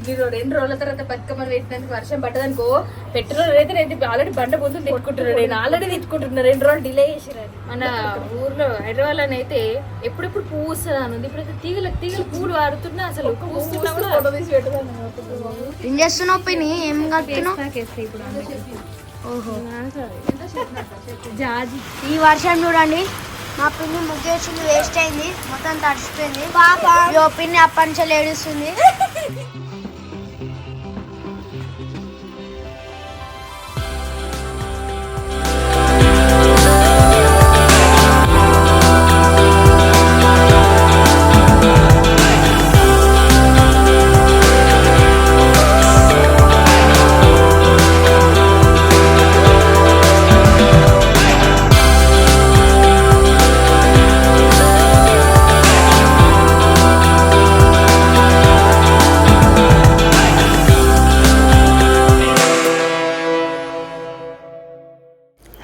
ఇది 2 రోజుల తర్వాత బతుకమ్మని పెట్టినందుకు వర్షం పడ్డదనుకో పెట్రోల్ అయితే నేను ఆల్రెడీ బండ పొద్దులు తెచ్చుకుంటున్నాను. నేను ఆల్రెడీ తెచ్చుకుంటున్నా, 2 రోజులు డిలే చేసిరా. మన ఊర్లో హైదరాబాద్ అయితే ఎప్పుడెప్పుడు పువ్వు వస్తుందని ఉంది. ఇప్పుడైతే తీగలు పూలు ఆడుతున్నా, అసలు పూస్తున్నా కూడా ఏం చేస్తున్నావు పిన్ని? ఏం కడుతున్నావు? ఓహో జాజి. ఈ వర్షం చూడండి, మా పిన్ని ముగ్గేసింది, వేస్ట్ అయింది, మొత్తం తడిసిపోయింది. పాప పిన్ని అప్పటి నుంచి ఏడుస్తుంది.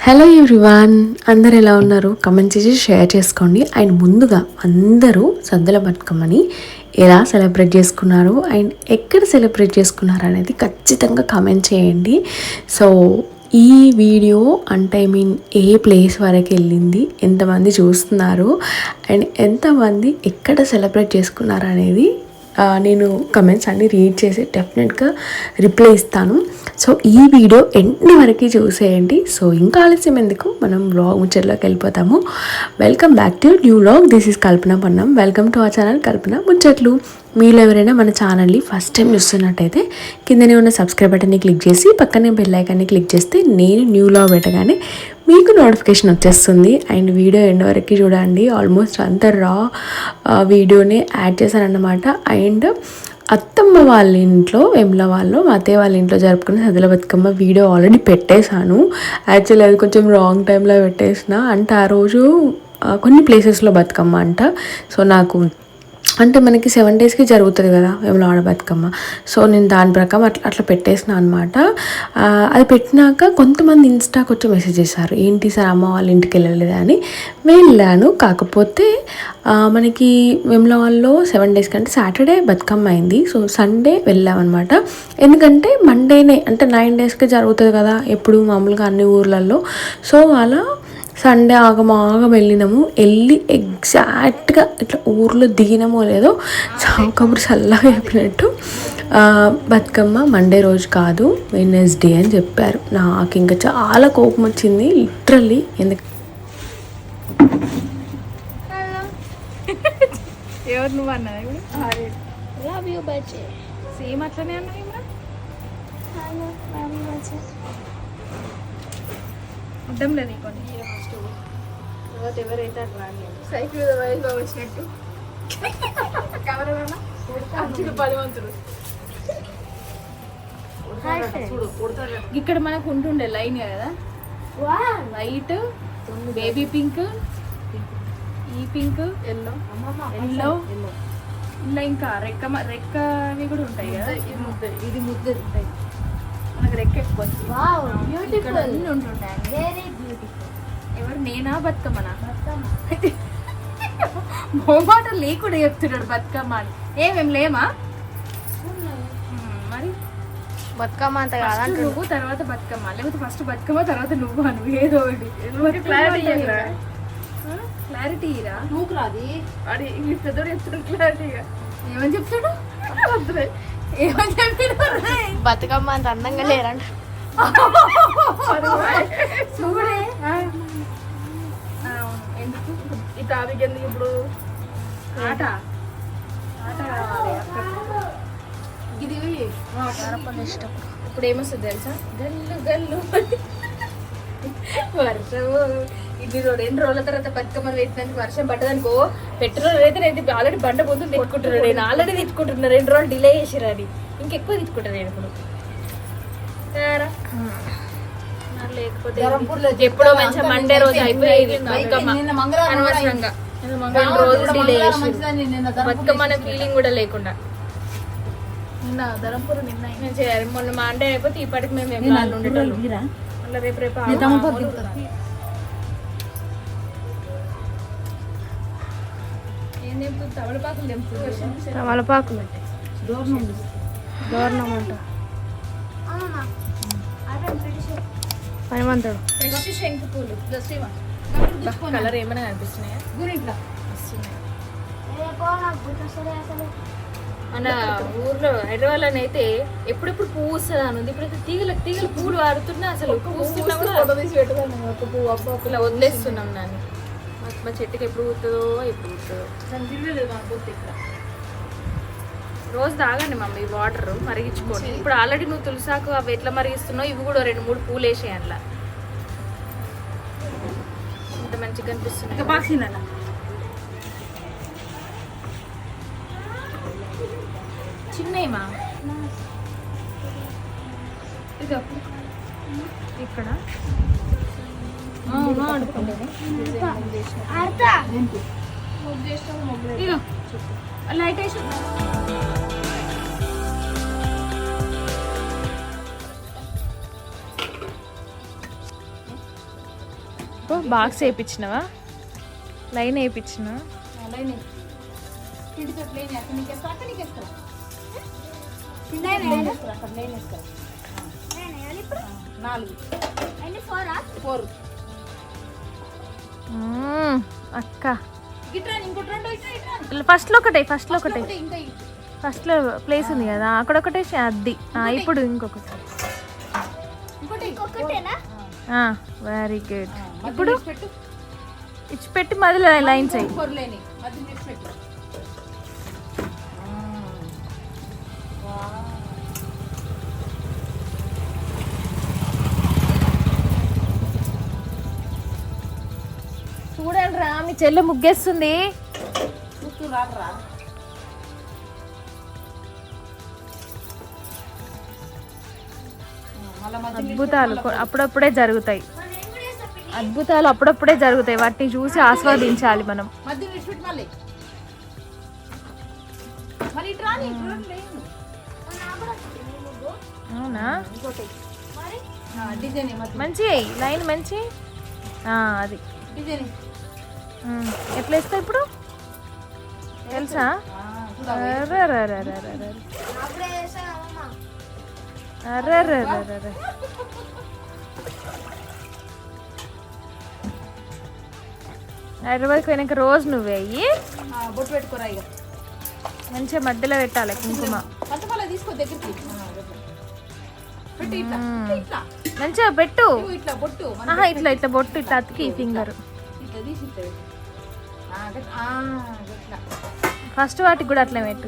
హలో ఎవ్రీవన్, అందరు ఎలా ఉన్నారు? కమెంట్ చేసి షేర్ చేసుకోండి. అండ్ ముందుగా అందరూ సద్దుల బతుకమ్మని ఎలా సెలబ్రేట్ చేసుకున్నారు అండ్ ఎక్కడ సెలబ్రేట్ చేసుకున్నారు అనేది ఖచ్చితంగా కమెంట్ చేయండి. సో ఈ వీడియో అంటే ఏ ప్లేస్ వరకు వెళ్ళింది, ఎంతమంది చూస్తున్నారు అండ్ ఎంతమంది ఎక్కడ సెలబ్రేట్ చేసుకున్నారు అనేది నేను కమెంట్స్ అన్నీ రీడ్ చేసి డెఫినెట్గా రిప్లై ఇస్తాను. సో ఈ వీడియో ఎండ్ వరకు చూసేయండి. సో ఇంకా ఆలస్యం ఎందుకు, మనం వ్లాగ్ ముచ్చట్లోకి వెళ్ళిపోతాము. Welcome back to new vlog. This is Kalpana Pannam. Welcome to our channel Kalpana ముచ్చట్లు. మీరు ఎవరైనా మన ఛానల్ని ఫస్ట్ టైం చూస్తున్నట్టయితే కిందనే ఉన్న సబ్స్క్రైబ్ బటన్ని క్లిక్ చేసి పక్కనే బెల్ ఐకాన్ని క్లిక్ చేస్తే నేను న్యూ వ్లాగ్ పెట్టగానే మీకు నోటిఫికేషన్ వచ్చేస్తుంది. అండ్ వీడియో ఎండ్ వరకు చూడండి. ఆల్మోస్ట్ అంత రా వీడియోని యాడ్ చేశానన్నమాట. అండ్ అత్తమ్మ వాళ్ళ ఇంట్లో, వెమ్ల వాళ్ళు, మా అత్తయ్య వాళ్ళ ఇంట్లో జరుపుకున్న సద్దుల బతుకమ్మ వీడియో ఆల్రెడీ పెట్టేశాను. యాక్చువల్లీ అది కొంచెం రాంగ్ టైంలో పెట్టేసిన. అంటే ఆ రోజు కొన్ని ప్లేసెస్లో బతుకమ్మ అంట. సో నాకు అంటే మనకి 7 డేస్కి జరుగుతుంది కదా వేములవాడ బతుకమ్మ. సో నేను దాని ప్రకారం అట్లా పెట్టేసిన అనమాట. అది పెట్టినాక కొంతమంది ఇన్స్టాకి వచ్చి మెసేజ్ చేశారు, ఏంటి సార్ అమ్మ వాళ్ళ ఇంటికి వెళ్ళలేదా అని. వెళ్ళాను, కాకపోతే మనకి వేములవాడలో 7 డేస్ కంటే సాటర్డే బతుకమ్మ అయింది. సో సండే వెళ్ళామన్నమాట. ఎందుకంటే మండేనే అంటే 9 డేస్కి జరుగుతుంది కదా ఎప్పుడు మామూలుగా అన్ని ఊర్లలో. సో అలా సండే ఆగమాగం వెళ్ళినాము. వెళ్ళి ఎగ్జాక్ట్గా ఇట్లా ఊర్లో దిగినామో లేదో కబురు చల్లగా చెప్పినట్టు బతుకమ్మ మండే రోజు కాదు వెడ్నెస్డే అని చెప్పారు. నాకు ఇంకా చాలా కోపం వచ్చింది లిటరల్లీ. ఎందుకు ఎవరు నువ్వు అన్నది సేమ్ అట్లనే అన్నది. అర్థం లేదు కొన్ని తర్వాత ఎవరైతే అట్లా సైకిల్ మీద వయసులో వచ్చినట్టు కెమెరా అచ్చుడు 10 మంతులు ఇక్కడ మనకు ఉంటుండే లైన్ కదా, వైట్, బేబీ పింక్, ఈ పింక్, ఎల్లో ఇలా ఇంకా రెక్కవి కూడా ఉంటాయి కదా. ఇది ముద్ద ఉంటాయి మనకు, రెక్క ఎక్కువ ఉంటుండే. ఎవరు నేనా బతుకమ్మనా? మోమాట లేకుండా చెప్తున్నాడు బతుకమ్మ అని. ఏమేం లేమా మరి? బతుకమ్మ అంత కాదు నువ్వు తర్వాత బతుకమ్మ, లేకపోతే ఫస్ట్ బతుకమ్మ తర్వాత నువ్వు అని ఏదో ఒకటి. క్లారిటీ రా. నువ్వు రాది అది ఇంగ్లీష్ పెద్దోడు చెప్తున్నాడు క్లారిటీగా. ఏమని చెప్తాడు? ఏమని చెప్తాడు? బతుకమ్మ అంత అందంగా లేరంట. చూడే ఎందుకు ఈ టాపిక్ ఎందుకు ఇప్పుడు? ఆట ఇది ఇష్టం. ఇప్పుడు ఏమొస్తుంది తెలుసా? గల్లు గల్లు వర్షం. ఇది 2 రోజుల తర్వాత బతుకమ్మని పెట్టినందుకు వర్షం పడ్డదనుకో పెట్రోల్ అయితే నేను ఆల్రెడీ బండ పొద్దులు తెచ్చుకుంటున్నాను. నేను ఆల్రెడీ తెచ్చుకుంటున్నా, 2 రోజులు డిలే చేసిరా. అది ఇంకెక్కువ తెచ్చుకుంటాను నేను ఇప్పుడు. లేకపోతే ఎప్పుడో మంచిగా మండే రోజు అయిపోయేది బతుకమ్మ. అనవసరంగా 2 రోజులు డిలే చేసి బతుకమ్మ అనే ఫీలింగ్ కూడా లేకుండా. నిన్న ధరంపూర్ నిన్న చేయాలి. మొన్న మండే అయిపోతే ఇప్పటికి మేము ఉండేటోళ్ళు. మళ్ళీ రేపు ఏం తెంపుతుంది? తమలపాకులు తెంపుతుంది. తమలపాకులు గవర్నమెంట్ హనుమంతుడు ఫ్రెష్ శంకు పూలు కలర్ ఏమైనా కనిపిస్తున్నాయా? మన ఊర్లో హైదరాబాద్ అయితే ఎప్పుడెప్పుడు పువ్వు వస్తుందా అని ఉంది. ఇప్పుడైతే తీగలు పూలు వాడుతున్నా అసలు పూస్తున్నా కూడా ఇలా వదిలేస్తున్నాం నాని. మా చెట్టుకి ఎప్పుడు పూతుందో రోజు తాగండి మమ్మీ వాటర్ మరిగించుకోండి. ఇప్పుడు ఆల్రెడీ నువ్వు తులసాకు అవి ఎట్లా మరిగిస్తున్నావు ఇవి కూడా 2-3 పూలు వేసాయి అట్లా. ఇంత మంచిగా కనిపిస్తుంది. చిన్నయ్యమా ఇక్కడ లైట్ వేసి బాక్స్ వేయించినవా? లైన్ వేయించిన అక్క ఫస్ట్ లో ఒకటే ఫస్ట్ లో ప్లేస్ ఉంది కదా అక్కడ ఒకటే అది. ఇప్పుడు ఇంకొకటి. Very good. ఇప్పుడు ఇచ్చిపెట్టి మధ్యలో లైన్స్ అయ్యి చూడండి రా మీ చెల్లె ముగ్గేస్తుంది. అద్భుతాలు అప్పుడప్పుడే జరుగుతాయి. వాటిని చూసి ఆస్వాదించాలి మనం. అవునా? మంచి లైన్ మంచి. అది ఎట్లా వేస్తా ఇప్పుడు తెలుసా? హైదరాబాద్కి పోయినాక రోజు నువ్వే అయ్యి బొట్టు పెట్టుకోరా. ఇక మంచిగా మధ్యలో పెట్టాలి కుంకుమ. తీసుకో దగ్గరికి మంచిగా పెట్టు. ఇట్లా బొట్టు ఇట్లా బొట్టు ఇట్లా అతికి ఫింగర్. ఫస్ట్ వాటికి కూడా అట్లా పెట్టు.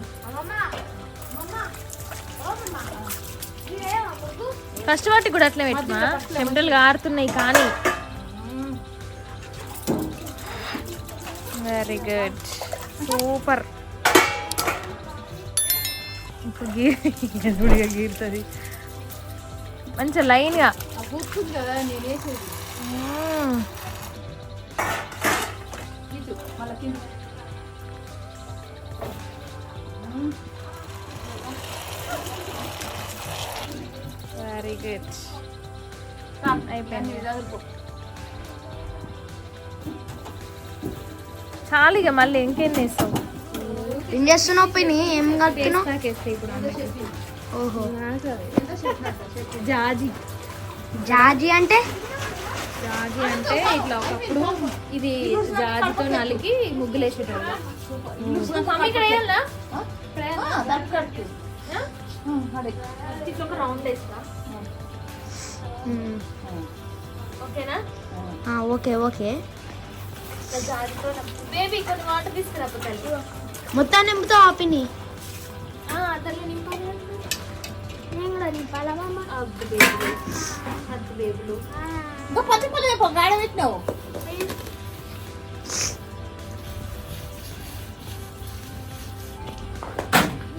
ఫస్ట్ వాటికి కూడా అట్లా పెట్టుమా. చెమటలు కారుతున్నాయి కానీ. Very good, super. ఇప్పుడు గీరుతుంది మంచిగా లైన్గా. కూర్చుంది కదా నేను వేసేది. వెరీ గుడ్, అయిపోయింది. చాలు ఇక మళ్ళీ ఇంకేం చేస్తావు? ఏం చేస్తున్నావు పిన్ని? ఏం కలుపుతున్నావు? ఓహో, జాజి. జాజి అంటే ఇట్లా ఒకప్పుడు ఇది జాజితో నలిగి ముగ్గులు వేసేటోళ్ళు. ఇక్కడ వేయాలా? ఇట్లా ఒక రౌండ్ వేస్తా. ఓకేనా? Okay okay. జాజితో బేబీ కొన్ని వాటర్ తీసుకురాపోతాయి. మొత్తం నింపుతావు ఆ పిన్ని? అతను నింపాలి. నేను కూడా నింపాలా మామ? బేబులు గాడ పెట్టినావు.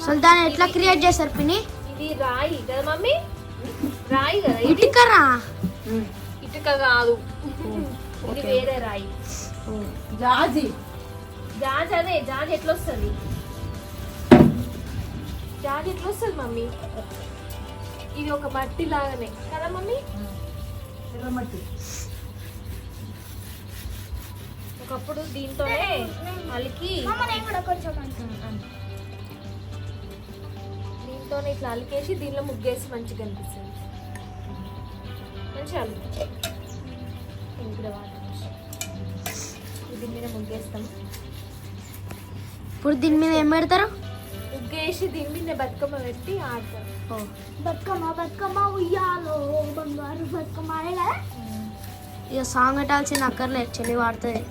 సుల్తాన్ ఎట్లా క్రియేట్ చేస్తారు పిన్ని? ఇది రాయి కదా మమ్మీ, రాయి కదా. ఇటుకరా? ఇటుక కాదు, ఇది వేరే రాయి. జాజి. జాజి అదే. జాజి ఎట్లా వస్తుంది? మమ్మీ ఇది ఒక మట్టి లాగానే కదా మమ్మీ? ఎర్రమట్టి. ఒకప్పుడు దీంతోనే అలికి దీంట్లోనే ఇట్లా అలికేసి దీనిలో ముగ్గేసి మంచిగా అనిపిస్తుంది. మంచిగా అలుకు కూడా వాటర్ దీని మీద ముగ్గేస్తాం. ఇప్పుడు దీని మీద ఏం పెడతారు? ముగ్గేసి దీని మీద బతుకమ్మ పెట్టి ఆడతారు. బతుకమ్మ ఉయ్యాలో బంగారు బతుకమ్మ ఇక సాంగ్ పెట్టాల్సిన అక్కర్లే, చెల్లి వాడుతుంది.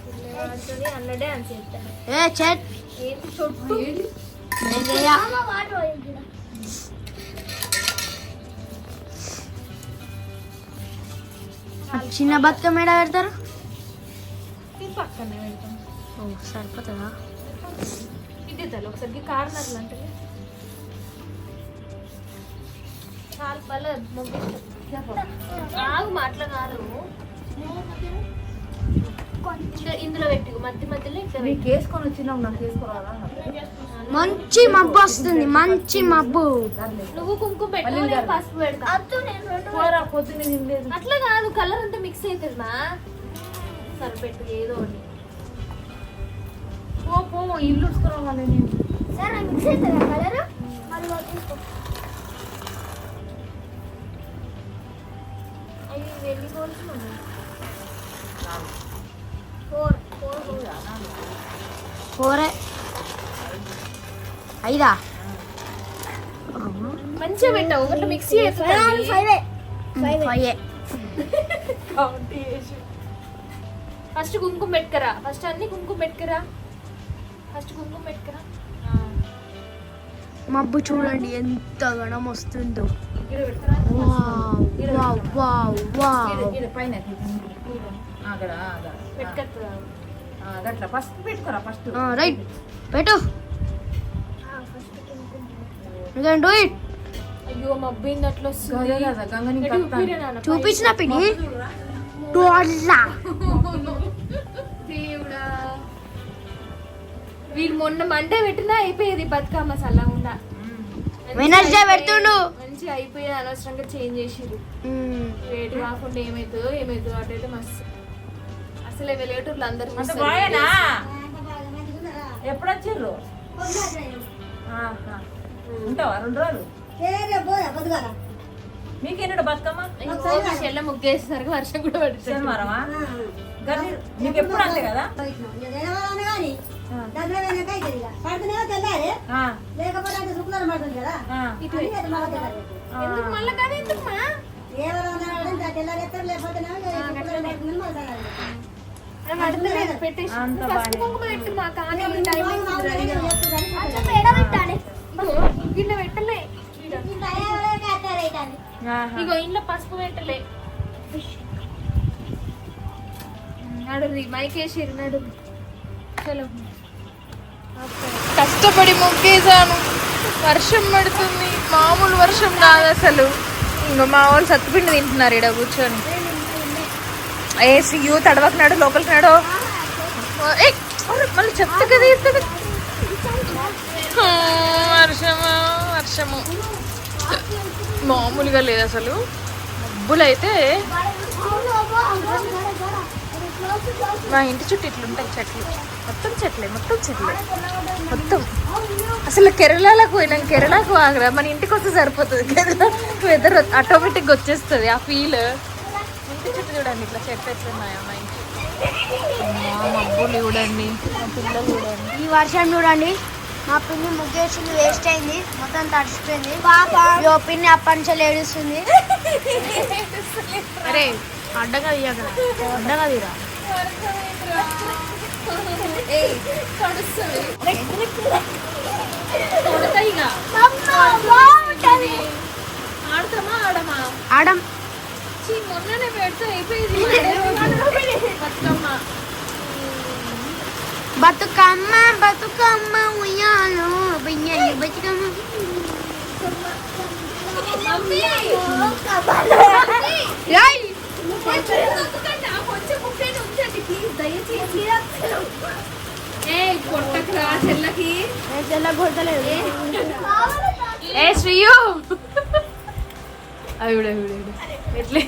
అన్నడే అని చెప్తాను. ఏ చెట్ ఏంటి చుట్టూ చిన్న బతుకమ్మ ఏడా పెడతారు? పక్కనే వెళ్తాం. ఓ సరిపోతుందా? ఇది ఒకసారి కార్నర్లు అంటే చాలా బాగా ఆగు మాట్లాడారు. ఇందులో పెట్టి మధ్య మధ్యలో ఇట్లా వేసుకొని వచ్చినావు, నాకు వేసుకోరాదా? మంచి మబ్బు వస్తుంది, మంచి మబ్బు. నువ్వు కుంకుమ పెట్టు, నేను పసుపు పెడతా. పొద్దున్నే తినలేదు. అట్లా కాదు, కలర్ అంతా మిక్స్ అవుతుంది మా. సరిపెట్టు ఏదో ఒకటి. పో ఇల్లు ఉడుచుకోవాలి. నేను మిక్స్ అవుతుంది కలర్. అవి వెళ్ళిపోవచ్చు. ఫోరే ఐదా మంచిగా పెట్టావు, ఒకటి మిక్సీ ఫస్ట్ కుంకుమ పెట్టుకరా. ఫస్ట్ అన్ని కుంకుమ పెట్టుకరా. ఫస్ట్ కుంకుమ పెట్టుకరా. మబ్బు చూడండి ఎంత గణం వస్తుందో. పైన పెట్టుకరా. ఫస్ట్ పెట్టుకోరా. ఫస్ట్ రైట్ పెట్టు. Do it. అయ్యో మబ్బింది అట్లా వస్తుంది. చూపించిన పిడి దేవుడా, వీడు మొన్న మండే పెట్టినా అయిపోయేది బతుకమ్మ సల్లగుండా. వెనస్డే పెడుతుండు మంచిగా అయిపోయేది. అనవసరంగా చేంజ్ చేసిరు. వేడి కాకుండా ఏమైతుందో అటైతే మస్తు. అసలే వెలేటూర్లు అందరు ఎప్పుడు వచ్చిర్రు? ఉంటావా 2 రోజులు? మీకేనాడు బతుకమ్మ? చెల్ల ముగ్గేసరికి వర్షం కూడా పడుతుంది. మరమా మీకు ఎప్పుడు అంతే కదా? ఎందుకు మళ్ళీ కానీ ఎందుకు మా పెట్టేసి కుంకుమ పెట్టు మా. కానీ గిన్నె పెట్టలే. ఇగో ఇంట్లో పసుపు పెట్టలే. నడు మైకేసిరు నడు. చలో కష్టపడి ముగ్గేసాను. వర్షం పడుతుంది, మామూలు వర్షం కాదు అసలు. ఇంకా మా వాళ్ళు సత్తుపిండి తింటున్నారు ఇక్కడ కూర్చొని. ఏసి యూ తడవకు నాడు, లోపలికి నాడు. మళ్ళీ చెప్తా కదా. వర్షము మామూలుగా లేదు అసలు. మబ్బులు అయితే మా ఇంటి చుట్టూ ఇట్లుంటాయి చెట్లు. మొత్తం చెట్లే మొత్తం. అసలు కేరళకు పోయినాం. కేరళకు ఆగరా, మన ఇంటికి వస్తే సరిపోతుంది. కేరళ వెదర్ ఆటోమేటిక్గా వచ్చేస్తుంది ఆ ఫీల్. ఇంటి చుట్టూ చూడండి ఇట్లా చెట్లు ఎట్లున్నాయో మా ఇంటి. మబ్బులు చూడండి, మా పిల్లలు చూడండి. ఈ వర్షం చూడండి. మా పిన్ని ముగ్గేసింది, వేస్ట్ అయింది, మొత్తం తడిసిపోయింది. పిన్ని అప్పటి ఏడుస్తుంది. అరే అడ్డగా అడ్డగా తీరా. ఆడతామా ఆడమా? ఆడం. మొన్ననే పెడితే అయిపోయింది బతుకమ్మ. బతుకమ్మ ఉయ్యాలో బియ్యాలి బతుకమ్మ. చెల్లకి కొడతలేదు. ఏ శ్రీయు ఎట్లే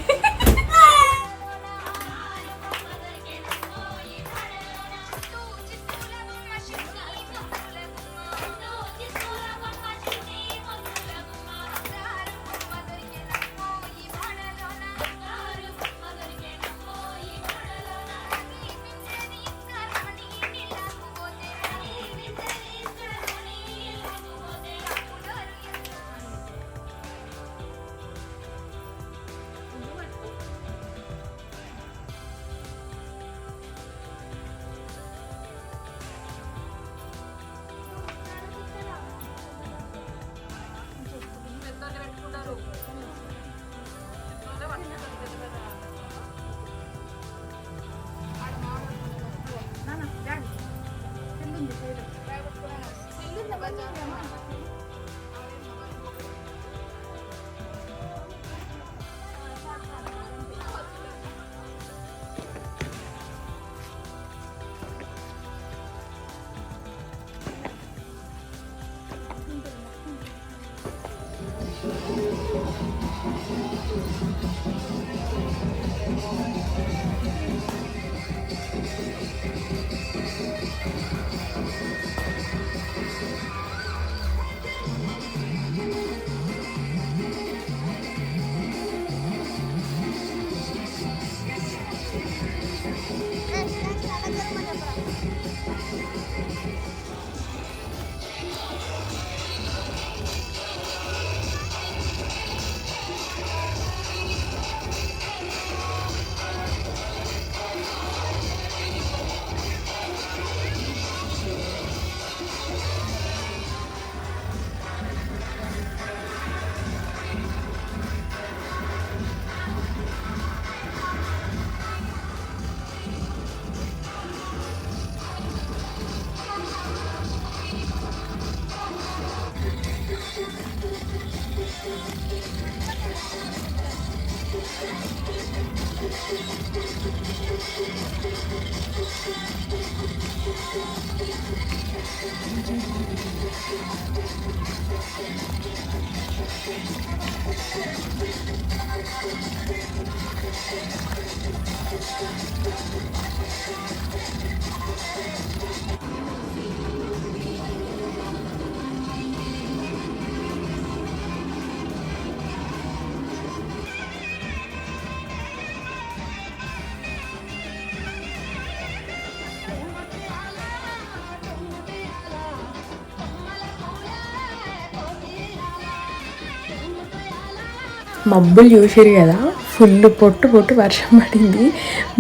మబ్బులు చూసారు కదా, ఫుల్ పొట్టు వర్షం పడింది.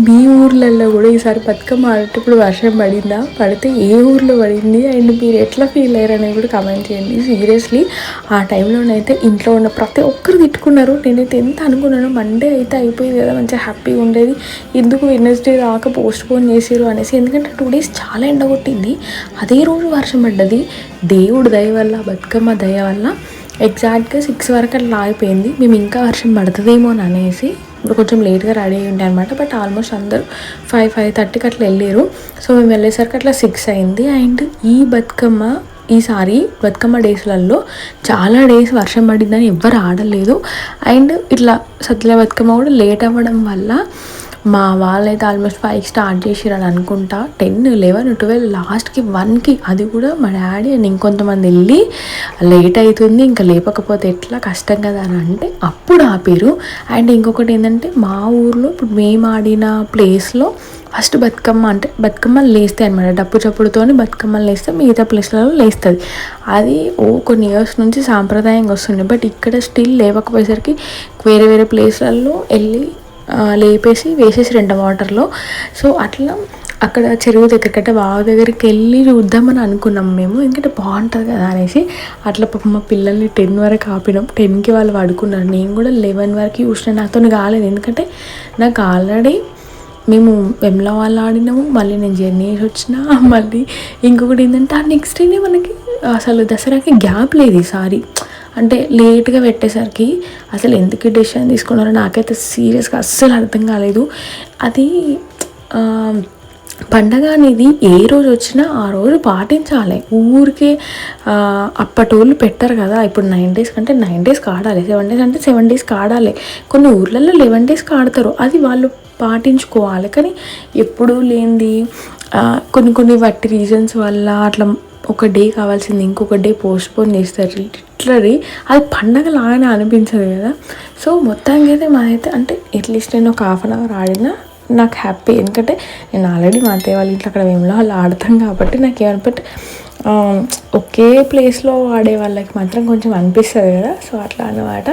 మీ ఊర్లలో కూడా ఈసారి బతుకమ్మ ఆడేటప్పుడు వర్షం పడిందా, పడితే ఏ ఊర్లో పడింది అండ్ మీరు ఎట్లా ఫీల్ అయ్యారు అనేది కూడా కమెంట్ చేయండి. సీరియస్లీ ఆ టైంలోనైతే ఇంట్లో ఉన్న ప్రతి ఒక్కరు తిట్టుకున్నారు. నేనైతే ఎంత అనుకున్నాను, మండే అయితే అయిపోయింది కదా, మంచిగా హ్యాపీగా ఉండేది, ఎందుకు వెడ్నెస్డే రాక పోస్ట్ పోన్ చేసారు అనేసి. ఎందుకంటే 2 days చాలా ఎండ కొట్టింది, అదే రోజు వర్షం పడ్డది. దేవుడు దయ వల్ల, బతుకమ్మ దయ వల్ల ఎగ్జాక్ట్గా 6 వరకు అట్లా ఆగిపోయింది. మేము ఇంకా వర్షం పడుతుందేమో అని అనేసి కొంచెం లేట్గా రెడీ అయ్యి ఉంటాయి అనమాట. బట్ ఆల్మోస్ట్ అందరూ 5-5:30కి అట్లా వెళ్ళారు. సో మేము వెళ్ళేసరికి అట్లా 6 అయింది. అండ్ ఈసారి బతుకమ్మ డేస్లలో చాలా డేస్ వర్షం పడిందని ఎవ్వరు ఆడలేదు. అండ్ ఇట్లా సద్దుల బతుకమ్మ కూడా లేట్ అవ్వడం వల్ల మా వాళ్ళైతే ఆల్మోస్ట్ 5కి స్టార్ట్ చేసిరని అనుకుంటా. 10, 11, 12 లాస్ట్కి 1కి, అది కూడా మా డాడీ అండ్ ఇంకొంతమంది వెళ్ళి లేట్ అవుతుంది ఇంకా లేపకపోతే ఎట్లా, కష్టం కదా అని అంటే అప్పుడు ఆపారు. అండ్ ఇంకొకటి ఏంటంటే మా ఊర్లో ఇప్పుడు మేము ఆడిన ప్లేస్లో ఫస్ట్ బతుకమ్మలు లేస్తాయి అనమాట. డప్పు చప్పుడుతోని బతుకమ్మలు లేస్తే మిగతా ప్లేస్లలో లేస్తుంది. అది కొన్ని ఇయర్స్ నుంచి సాంప్రదాయంగా వస్తుంది. బట్ ఇక్కడ స్టిల్ లేవకపోయేసరికి వేరే ప్లేస్లలో వెళ్ళి లేపేసి వేసేసిరంట వాటర్లో. సో అట్లా అక్కడ చెరువు దగ్గరకంటే బావి దగ్గరికి వెళ్ళి చూద్దామని అనుకున్నాం మేము, ఎందుకంటే బాగుంటుంది కదా అనేసి. అట్లా మా పిల్లల్ని 10 వరకు ఆపినాం. 10కి వాళ్ళు పడుకున్నారు. నేను కూడా 11 వరకు చూసిన, నాతో కాలేదు. ఎందుకంటే నాకు ఆల్రెడీ మేము వెమ్లా వాళ్ళు ఆడినాము, మళ్ళీ నేను జర్నీ చేసి వచ్చిన, మళ్ళీ ఇంకొకటి ఏంటంటే ఆ నెక్స్ట్ డేనే మనకి అసలు దసరాకి గ్యాప్ లేదు ఈసారి. అంటే లేట్గా పెట్టేసరికి అసలు ఎందుకు డెసిషన్ తీసుకున్నారో నాకైతే సీరియస్గా అస్సలు అర్థం కాలేదు. అది పండగ అనేది ఏ రోజు వచ్చినా ఆ రోజు పాటించాలి. ఊరికే అప్పటోళ్ళు పెట్టారు కదా, ఇప్పుడు 9 days కంటే 9 days ఆడాలి, 7 days అంటే 7 days ఆడాలి. కొన్ని ఊర్లలో 11 days ఆడతారు, అది వాళ్ళు పాటించుకోవాలి. కానీ ఎప్పుడూ లేనిది కొన్ని వట్టి రీజన్స్ వల్ల అట్లా ఒక డే కావాల్సింది ఇంకొక డే పోస్ట్పోన్ చేస్తారు. లిటరలీ అది పండగ లాగానే అనిపించదు కదా. సో మొత్తానికి అయితే మాదైతే అంటే అట్లీస్ట్ నేను ఒక 1/2 hour ఆడినా నాకు హ్యాపీ. ఎందుకంటే నేను ఆల్రెడీ మా అత్తయ్య వాళ్ళ ఇంట్లో అక్కడ వేమలో వాళ్ళు ఆడతాం కాబట్టి నాకు ఏమనిపెట్టి ఒకే ప్లేస్లో ఆడే వాళ్ళకి మాత్రం కొంచెం అనిపిస్తుంది కదా. సో అట్లా అన్నమాట.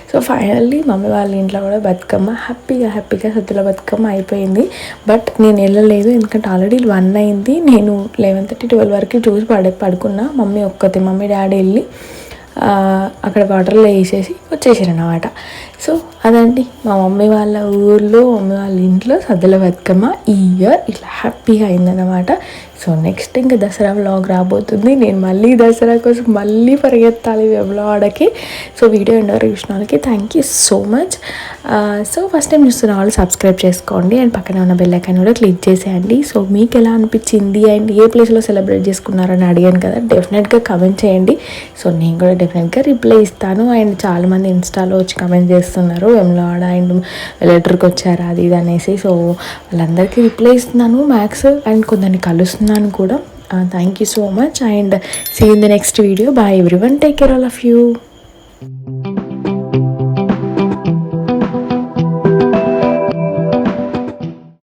సో ఫైనల్లీ మమ్మీ వాళ్ళ ఇంట్లో కూడా బతుకమ్మ హ్యాపీగా సద్దుల బతుకమ్మ అయిపోయింది. బట్ నేను వెళ్ళలేదు, ఎందుకంటే ఆల్రెడీ 1 అయింది. నేను 11:30, 12 వరకు చూసి పడుకున్నా. మమ్మీ డాడీ వెళ్ళి అక్కడ వాటర్లో వేసేసి వచ్చేసారన్నమాట. సో అదండి మా మమ్మీ వాళ్ళ ఊర్లో, మమ్మీ వాళ్ళ ఇంట్లో సద్దుల బతుకమ్మ ఈ ఇయర్ ఇట్లా హ్యాపీగా అయిందన్నమాట. సో నెక్స్ట్ ఇంకా దసరా వ్లాగ్ రాబోతుంది. నేను మళ్ళీ దసరా కోసం మళ్ళీ పరిగెత్తాలి వ్లాగ్కి. సో వీడియో ఎండవరకు చూసిన వాళ్ళకి thank you so much. So first time చూస్తున్న వాళ్ళు సబ్స్క్రైబ్ చేసుకోండి అండ్ పక్కన ఉన్న బెల్ ఐకాన్ కూడా క్లిక్ చేసేయండి. సో మీకు ఎలా అనిపించింది అండ్ ఏ ప్లేస్లో సెలబ్రేట్ చేసుకున్నారని అడిగాను కదా, డెఫినెట్గా కమెంట్ చేయండి. సో నేను కూడా డెఫినెట్గా రిప్లై ఇస్తాను. అండ్ చాలామంది ఇన్స్టాలో వచ్చి కమెంట్ చేస్తున్నారు వెమ్లవాడ అండ్ లెటర్కి వచ్చారా అది ఇది అనేసి. సో వాళ్ళందరికీ రిప్లై ఇస్తున్నాను మ్యాక్స్, అండ్ కొందరిని కలుస్తున్నాను కూడా. Thank you so much and see in the next video. Bye everyone, take care all of you.